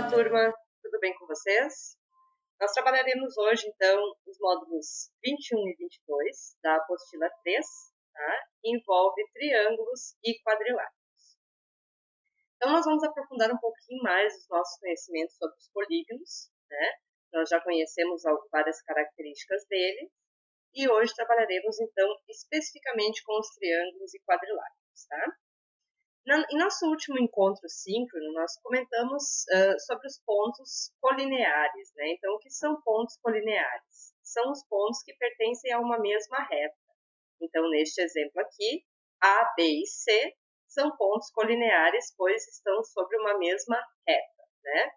Olá, turma! Tudo bem com vocês? Nós trabalharemos hoje, então, os módulos 21 e 22 da apostila 3, tá? Que envolve triângulos e quadriláteros. Então, nós vamos aprofundar um pouquinho mais os nossos conhecimentos sobre os polígonos, né? Nós já conhecemos várias características deles e hoje trabalharemos, então, especificamente com os triângulos e quadriláteros, tá? Em nosso último encontro síncrono, nós comentamos sobre os pontos colineares, né? Então, o que são pontos colineares? São os pontos que pertencem a uma mesma reta. Então, neste exemplo aqui, A, B e C são pontos colineares, pois estão sobre uma mesma reta, né?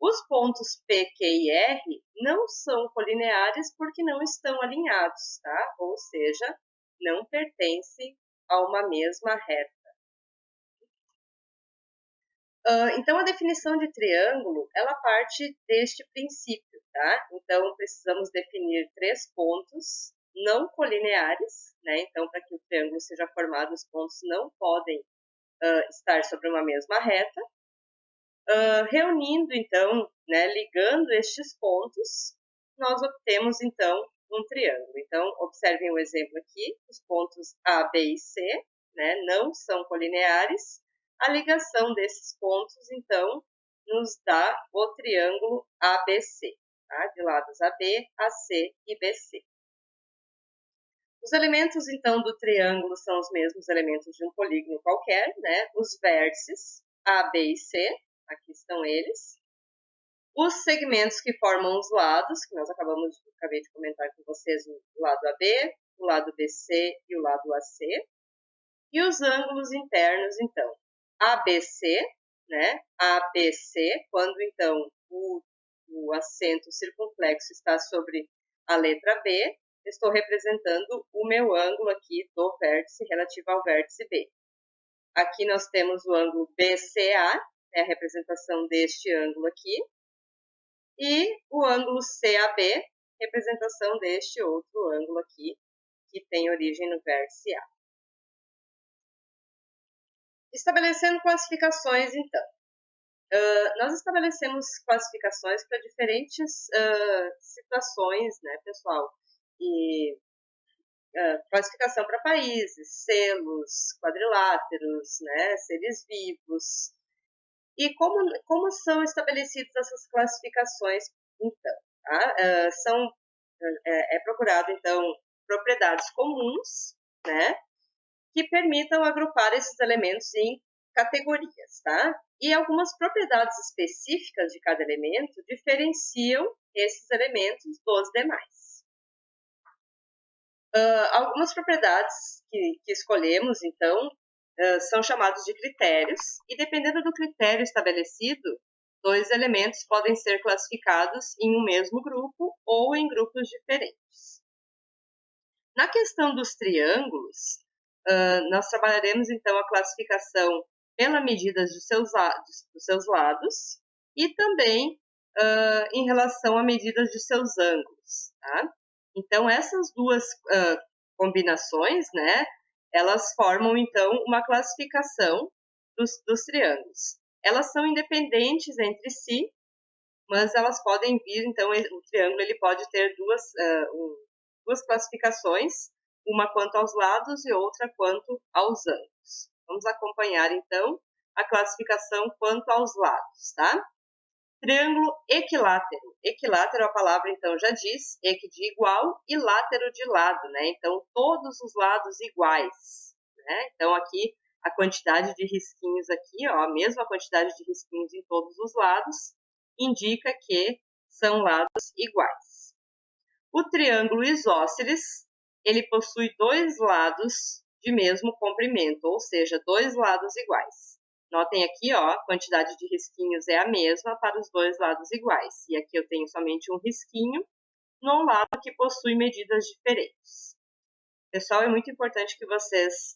Os pontos P, Q e R não são colineares porque não estão alinhados, tá? Ou seja, não pertencem a uma mesma reta. Então, a definição de triângulo, ela parte deste princípio, tá? Então, precisamos definir três pontos não colineares, né? Então, para que o triângulo seja formado, os pontos não podem estar sobre uma mesma reta. Reunindo, então, né, ligando estes pontos, nós obtemos, então, um triângulo. Então, observem o exemplo aqui, os pontos A, B e C, né, não são colineares. A ligação desses pontos, então, nos dá o triângulo ABC, tá? De lados AB, AC e BC. Os elementos, então, do triângulo são os mesmos elementos de um polígono qualquer, né? Os vértices A, B e C, aqui estão eles. Os segmentos que formam os lados, que nós acabei de comentar com vocês, o lado AB, o lado BC e o lado AC. E os ângulos internos, então, ABC, né? ABC, quando então o acento circunflexo está sobre a letra B, estou representando o meu ângulo aqui do vértice relativo ao vértice B. Aqui nós temos o ângulo BCA, é a representação deste ângulo aqui, e o ângulo CAB, representação deste outro ângulo aqui, que tem origem no vértice A. Estabelecendo classificações, então. Nós estabelecemos classificações para diferentes situações, né, pessoal? E classificação para países, selos, quadriláteros, né, seres vivos. E como são estabelecidas essas classificações, então? Tá? É procurado, então, propriedades comuns, né, que permitam agrupar esses elementos em categorias, tá? E algumas propriedades específicas de cada elemento diferenciam esses elementos dos demais. Algumas propriedades que escolhemos, então, são chamados de critérios, e dependendo do critério estabelecido, dois elementos podem ser classificados em um mesmo grupo ou em grupos diferentes. Na questão dos triângulos, nós trabalharemos, então, a classificação pela medida dos seus lados e também em relação a medidas de seus ângulos, tá? Então, essas duas combinações, né, elas formam, então, uma classificação dos triângulos. Elas são independentes entre si, mas elas podem vir, então, o triângulo ele pode ter duas classificações, uma quanto aos lados e outra quanto aos ângulos. Vamos acompanhar, então, a classificação quanto aos lados, tá? Triângulo equilátero. Equilátero, a palavra, então, já diz, equi de igual e látero de lado, né? Então, todos os lados iguais, né? Então, aqui, a quantidade de risquinhos aqui, ó, a mesma quantidade de risquinhos em todos os lados, indica que são lados iguais. O triângulo isósceles, ele possui dois lados de mesmo comprimento, ou seja, dois lados iguais. Notem aqui, ó, a quantidade de risquinhos é a mesma para os dois lados iguais. E aqui eu tenho somente um risquinho num lado que possui medidas diferentes. Pessoal, é muito importante que vocês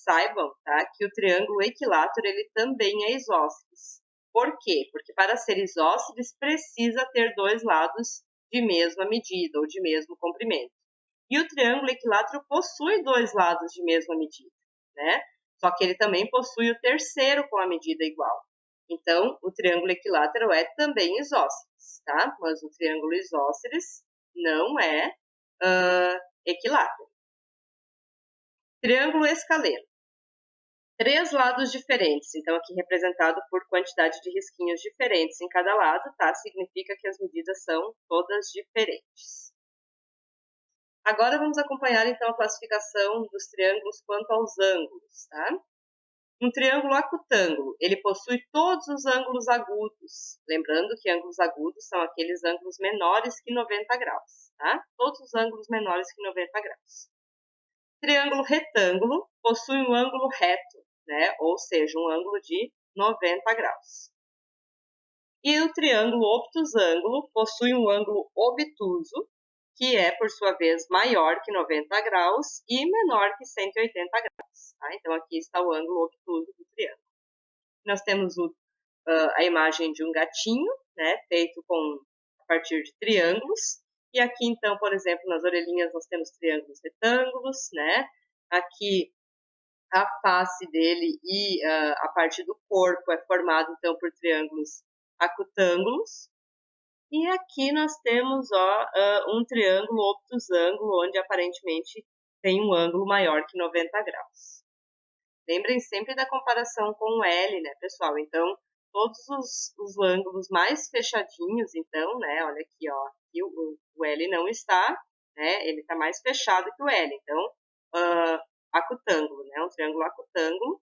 saibam, tá, que o triângulo equilátero ele também é isósceles. Por quê? Porque para ser isósceles precisa ter dois lados de mesma medida ou de mesmo comprimento. E o triângulo equilátero possui dois lados de mesma medida, né? Só que ele também possui o terceiro com a medida igual. Então, o triângulo equilátero é também isósceles, tá? Mas o triângulo isósceles não é equilátero. Triângulo escaleno. 3 lados diferentes, então aqui representado por quantidade de risquinhos diferentes em cada lado, tá? Significa que as medidas são todas diferentes. Agora vamos acompanhar então a classificação dos triângulos quanto aos ângulos, tá? Um triângulo acutângulo, ele possui todos os ângulos agudos. Lembrando que ângulos agudos são aqueles ângulos menores que 90 graus, tá? Todos os ângulos menores que 90 graus. Triângulo retângulo possui um ângulo reto, né? Ou seja, um ângulo de 90 graus. E o triângulo obtusângulo possui um ângulo obtuso, que é, por sua vez, maior que 90 graus e menor que 180 graus. Tá? Então, aqui está o ângulo obtuso do triângulo. Nós temos a imagem de um gatinho, né, feito a partir de triângulos. E aqui, então, por exemplo, nas orelhinhas nós temos triângulos retângulos, né? Aqui a face dele e a parte do corpo é formado, então, por triângulos acutângulos. E aqui nós temos um triângulo obtusângulo, onde aparentemente tem um ângulo maior que 90 graus. Lembrem sempre da comparação com o L, né, pessoal? Então, todos os ângulos mais fechadinhos, então, né, olha aqui, ó, aqui o L não está, né, ele está mais fechado que o L. Então, acutângulo, né, um triângulo acutângulo,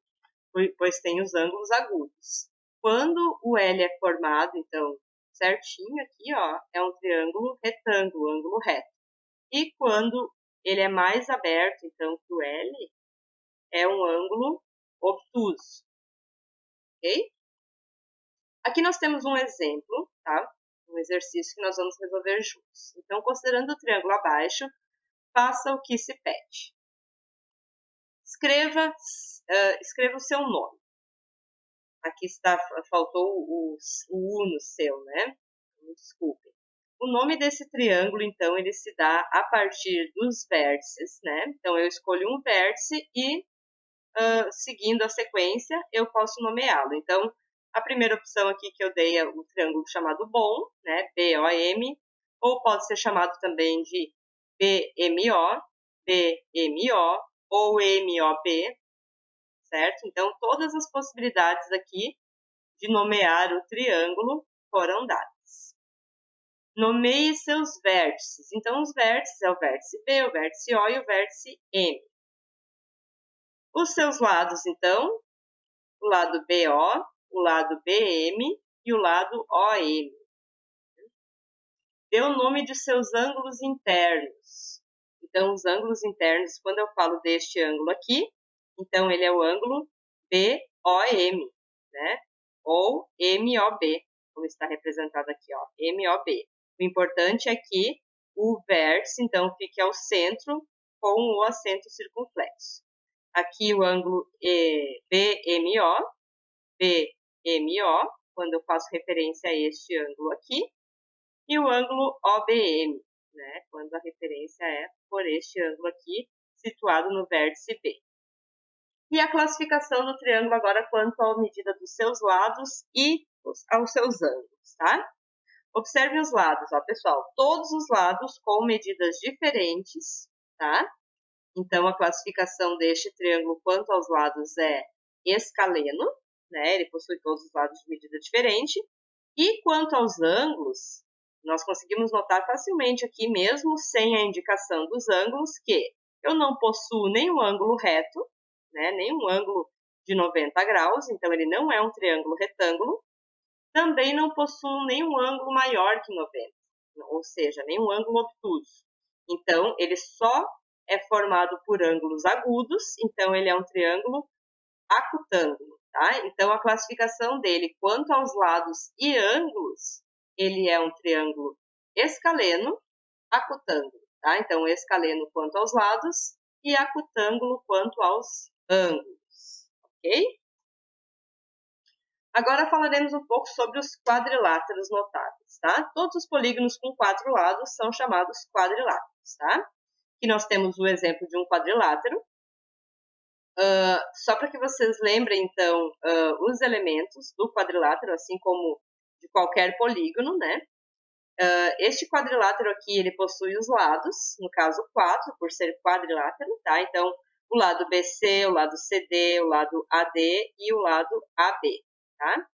pois tem os ângulos agudos. Quando o L é formado, então, certinho aqui, ó, é um triângulo retângulo, ângulo reto. E quando ele é mais aberto, então, que o L, é um ângulo obtuso, ok? Aqui nós temos um exemplo, tá? Um exercício que nós vamos resolver juntos. Então, considerando o triângulo abaixo, faça o que se pede. Escreva o seu nome. Aqui faltou o U no seu, né? Desculpem. O nome desse triângulo, então, ele se dá a partir dos vértices, né? Então, eu escolho um vértice e, seguindo a sequência, eu posso nomeá-lo. Então, a primeira opção aqui que eu dei é o triângulo chamado BOM, né? BOM, ou pode ser chamado também de BMO, BMO ou MOB, certo? Então, todas as possibilidades aqui de nomear o triângulo foram dadas. Nomeie seus vértices. Então, os vértices é o vértice B, o vértice O e o vértice M. Os seus lados, então, o lado BO, o lado BM e o lado OM. Dê o nome de seus ângulos internos. Então, os ângulos internos, quando eu falo deste ângulo aqui, então ele é o ângulo BOM, né? Ou MOB, como está representado aqui, ó, MOB. O importante é que o vértice, então, fique ao centro com o acento circunflexo. Aqui o ângulo BMO, BMO, quando eu faço referência a este ângulo aqui, e o ângulo OBM, né, quando a referência é por este ângulo aqui, situado no vértice B. E a classificação do triângulo agora quanto à medida dos seus lados e aos seus ângulos, tá? Observe os lados, ó, pessoal. Todos os lados com medidas diferentes, tá? Então, a classificação deste triângulo quanto aos lados é escaleno, né? Ele possui todos os lados de medida diferente. E quanto aos ângulos, nós conseguimos notar facilmente aqui, mesmo sem a indicação dos ângulos, que eu não possuo nenhum ângulo reto, né? Nenhum ângulo de 90 graus, então ele não é um triângulo retângulo. Também não possuo nenhum ângulo maior que 90, ou seja, nenhum ângulo obtuso. Então, ele só é formado por ângulos agudos, então ele é um triângulo acutângulo, tá? Então, a classificação dele quanto aos lados e ângulos, ele é um triângulo escaleno, acutângulo, tá? Então, escaleno quanto aos lados e acutângulo quanto aos ângulos, ok? Agora falaremos um pouco sobre os quadriláteros notáveis, tá? Todos os polígonos com 4 lados são chamados quadriláteros, tá? Aqui nós temos o exemplo de um quadrilátero. Só para que vocês lembrem, então, os elementos do quadrilátero, assim como de qualquer polígono, né? Este quadrilátero aqui, ele possui os lados, no caso 4, por ser quadrilátero, tá? Então, o lado BC, o lado CD, o lado AD e o lado AB, tá?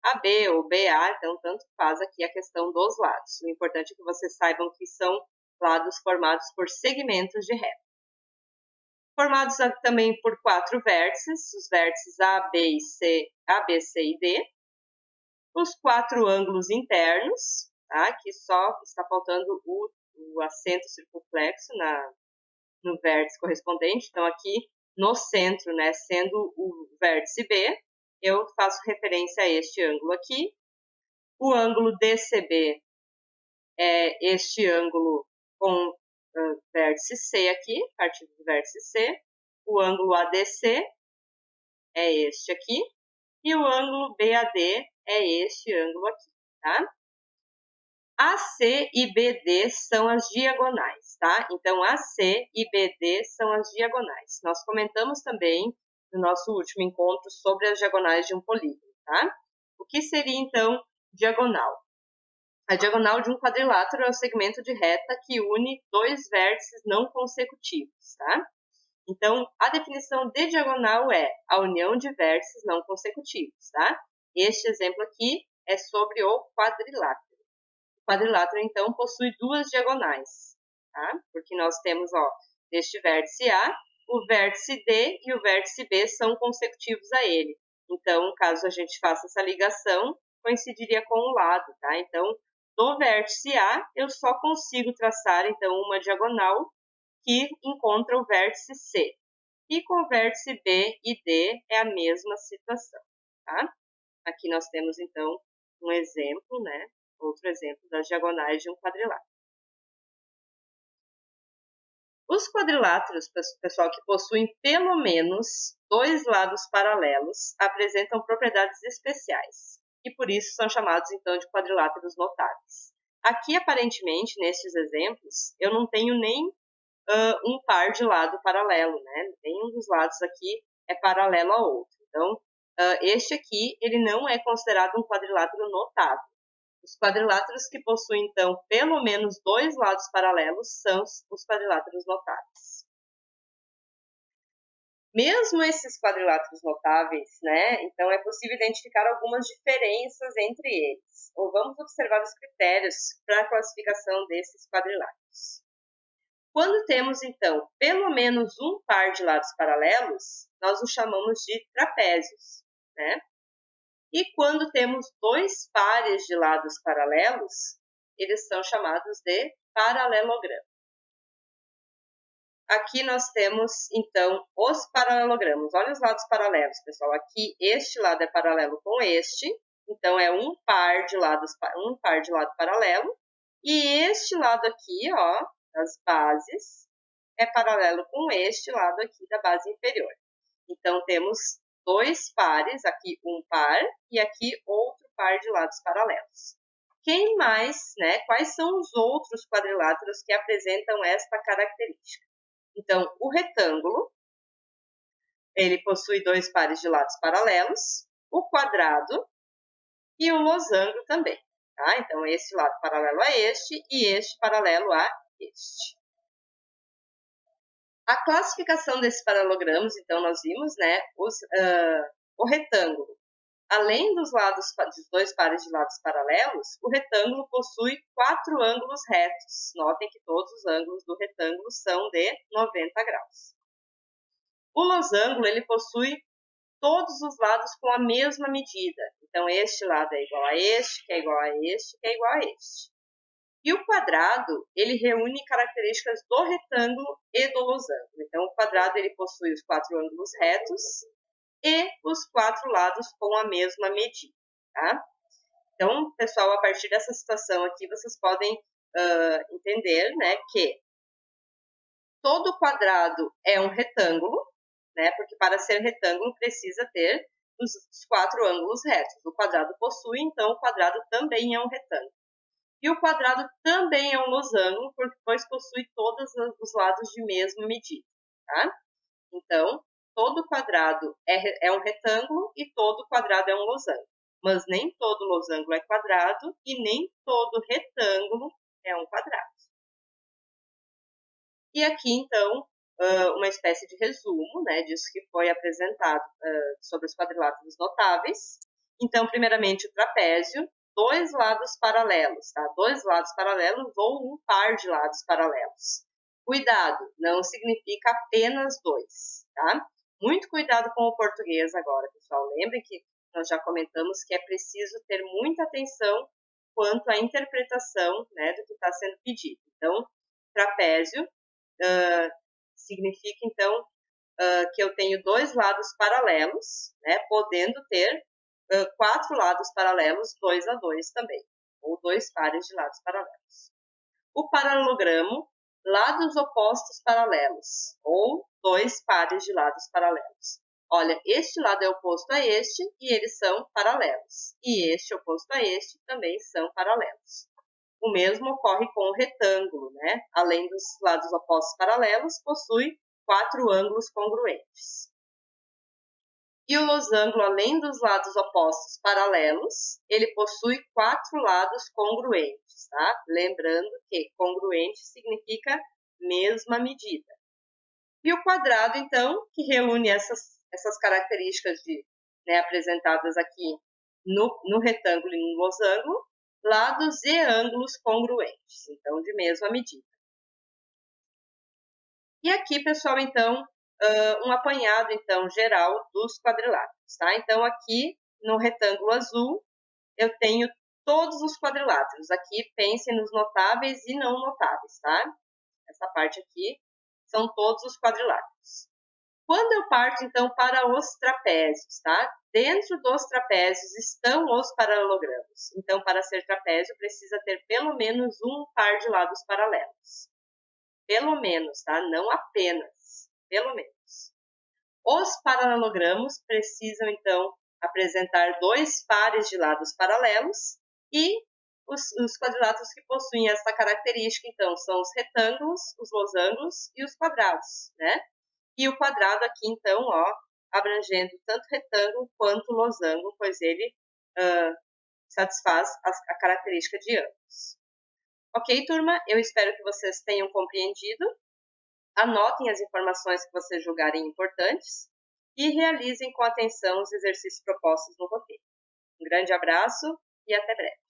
AB ou BA, então, tanto faz aqui a questão dos lados. O importante é que vocês saibam que são lados formados por segmentos de reta. Formados também por 4 vértices, os vértices A, B, C e D. Os 4 ângulos internos, tá? Que só está faltando o acento circunflexo no vértice correspondente. Então, aqui no centro, né, sendo o vértice B, eu faço referência a este ângulo aqui. O ângulo DCB é este ângulo com vértice C aqui, partindo do vértice C. O ângulo ADC é este aqui. E o ângulo BAD é este ângulo aqui, tá? AC e BD são as diagonais, tá? Então, AC e BD são as diagonais. Nós comentamos também no nosso último encontro sobre as diagonais de um polígono, tá? O que seria, então, diagonal? A diagonal de um quadrilátero é o segmento de reta que une dois vértices não consecutivos, tá? Então, a definição de diagonal é a união de vértices não consecutivos, tá? Este exemplo aqui é sobre o quadrilátero. O quadrilátero, então, possui duas diagonais, tá? Porque nós temos, ó, este vértice A, o vértice D e o vértice B são consecutivos a ele. Então, caso a gente faça essa ligação, coincidiria com o lado, tá? Então, do vértice A, eu só consigo traçar, então, uma diagonal que encontra o vértice C. E com o vértice B e D é a mesma situação, tá? Aqui nós temos, então, um exemplo, né? Outro exemplo das diagonais de um quadrilátero. Os quadriláteros, pessoal, que possuem pelo menos dois lados paralelos, apresentam propriedades especiais e por isso são chamados, então, de quadriláteros notáveis. Aqui, aparentemente, nesses exemplos, eu não tenho nem um par de lado paralelo, né? Nenhum dos lados aqui é paralelo ao outro. Então, este aqui, ele não é considerado um quadrilátero notável. Os quadriláteros que possuem, então, pelo menos dois lados paralelos são os quadriláteros notáveis. Mesmo esses quadriláteros notáveis, né, então é possível identificar algumas diferenças entre eles. Ou vamos observar os critérios para a classificação desses quadriláteros. Quando temos, então, pelo menos um par de lados paralelos, nós os chamamos de trapézios, né? E quando temos dois pares de lados paralelos, eles são chamados de paralelogramo. Aqui nós temos, então, os paralelogramas. Olha os lados paralelos, pessoal. Aqui, este lado é paralelo com este. Então, é um par de lado paralelo. E este lado aqui, ó, das bases, é paralelo com este lado aqui da base inferior. Então, temos dois pares, aqui um par e aqui outro par de lados paralelos. Quem mais, né? Quais são os outros quadriláteros que apresentam esta característica? Então, o retângulo, ele possui dois pares de lados paralelos, o quadrado e o losango também, tá? Então, este lado paralelo a este e este paralelo a este. A classificação desses paralelogramas, então, nós vimos, né, o retângulo. Além dos dois pares de lados paralelos, o retângulo possui 4 ângulos retos. Notem que todos os ângulos do retângulo são de 90 graus. O losango, ele possui todos os lados com a mesma medida. Então, este lado é igual a este, que é igual a este, que é igual a este. E o quadrado, ele reúne características do retângulo e do losango. Então, o quadrado, ele possui os 4 ângulos retos e os 4 lados com a mesma medida, tá? Então, pessoal, a partir dessa situação aqui, vocês podem entender, né, que todo quadrado é um retângulo, né, porque para ser retângulo precisa ter os 4 ângulos retos. O quadrado possui, então o quadrado também é um retângulo. E o quadrado também é um losango, pois possui todos os lados de mesma medida, tá? Então, todo quadrado é um retângulo e todo quadrado é um losango. Mas nem todo losango é quadrado e nem todo retângulo é um quadrado. E aqui, então, uma espécie de resumo, né, disso que foi apresentado sobre os quadriláteros notáveis. Então, primeiramente, o trapézio, dois lados paralelos, tá? Dois lados paralelos ou um par de lados paralelos. Cuidado, não significa apenas dois, tá? Muito cuidado com o português agora, pessoal. Lembrem que nós já comentamos que é preciso ter muita atenção quanto à interpretação, né, do que está sendo pedido. Então, trapézio significa, então, que eu tenho dois lados paralelos, né, podendo ter 4 lados paralelos, 2 a 2 também, ou dois pares de lados paralelos. O paralelogramo, lados opostos paralelos, ou dois pares de lados paralelos. Olha, este lado é oposto a este e eles são paralelos. E este oposto a este também são paralelos. O mesmo ocorre com o retângulo, né? Além dos lados opostos paralelos, possui 4 ângulos congruentes. E o losango, além dos lados opostos paralelos, ele possui 4 lados congruentes, tá? Lembrando que congruente significa mesma medida. E o quadrado, então, que reúne essas características apresentadas aqui no retângulo e no losango, lados e ângulos congruentes, então, de mesma medida. E aqui, pessoal, então, um apanhado, então, geral dos quadriláteros, tá? Então, aqui, no retângulo azul, eu tenho todos os quadriláteros. Aqui, pensem nos notáveis e não notáveis, tá? Essa parte aqui são todos os quadriláteros. Quando eu parto, então, para os trapézios, tá? Dentro dos trapézios estão os paralelogramos. Então, para ser trapézio, precisa ter pelo menos um par de lados paralelos. Pelo menos, tá? Não apenas. Pelo menos. Os paralelogramos precisam, então, apresentar 2 pares de lados paralelos e os quadriláteros que possuem essa característica, então, são os retângulos, os losangos e os quadrados, né? E o quadrado aqui, então, ó, abrangendo tanto retângulo quanto losango, pois ele satisfaz a característica de ambos. Ok, turma? Eu espero que vocês tenham compreendido. Anotem as informações que vocês julgarem importantes e realizem com atenção os exercícios propostos no roteiro. Um grande abraço e até breve.